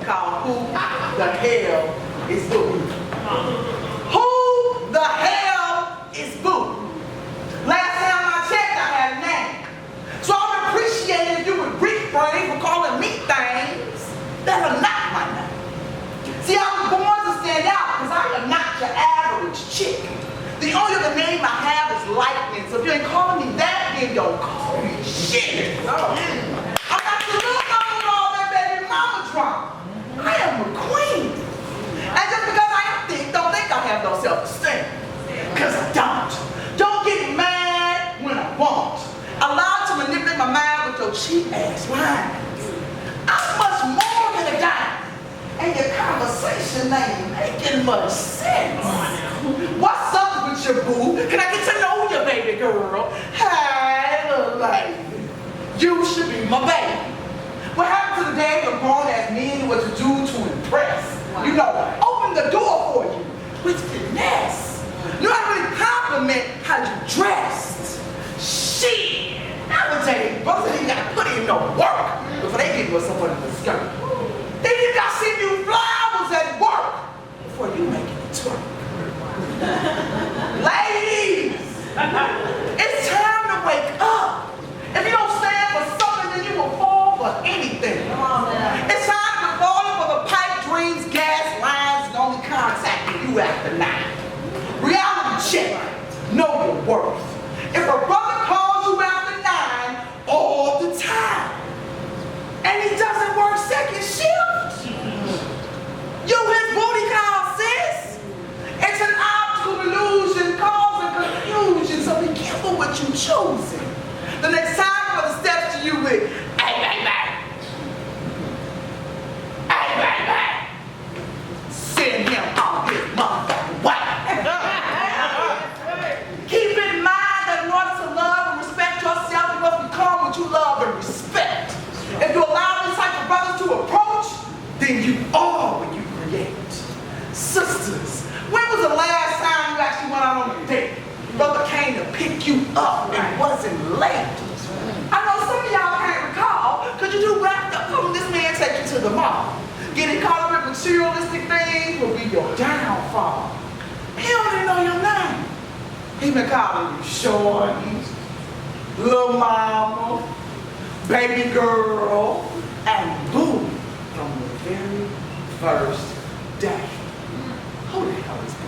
called Who the Hell is Boo? Who the hell is Boo? Last time I checked, I had a name. So I would appreciate if you would refrain from calling me things that are not my name. See, I was born to stand out because I am not your average chick. The only other name I have is Lightning. So if you ain't calling me that, then don't call me shit. I'm not the little mama with all that baby mama drama. I am a queen. And just because I am thick, don't think I have no self-esteem. Because I don't. Don't get mad when I won't. Allow to manipulate my mind with your cheap ass lines. I'm much more than a dime. And your conversation ain't making much sense. What's up with your boo? Can I get to know you, baby girl? Hey, little lady. You should be my baby. What happened to the day of grown-ass men what to do to impress? Wow. You know, open the door for you with finesse. You don't really compliment how you dressed. Shit! Nowadays, brothers ain't gotta put in no work before they get with someone in the skirt. They just gotta send you flowers at work before you make it twerk. Ladies, it's time to wake up. If you don't stand for something, then you will fall for anything. It's time to quit falling for the pipe dreams, gas lines, and only contacting you after 9. Reality check. Know your worth. If a brother calls you after 9 all the time, and he doesn't work second shift, you his booty call, sis. It's an optical illusion causing confusion, so be careful what you choosing. The next time for the steps to you with, hey, hey, hey. Hey, hey, hey. Send him on his motherfucking way. Keep in mind that in order to love and respect yourself, you must become what you love and respect. If you allow these type of brothers to approach, then you are what you create. Sisters, when was the last time you actually went out on a date? Brother came to pick you up and wasn't late. I know some of y'all can't recall because you do wrapped up when this man take you to the mall. Getting caught up in materialistic things will be your downfall. He don't even know your name. He been calling you shorty, little mama, baby girl, and boo from the very first day. Who the hell is boo?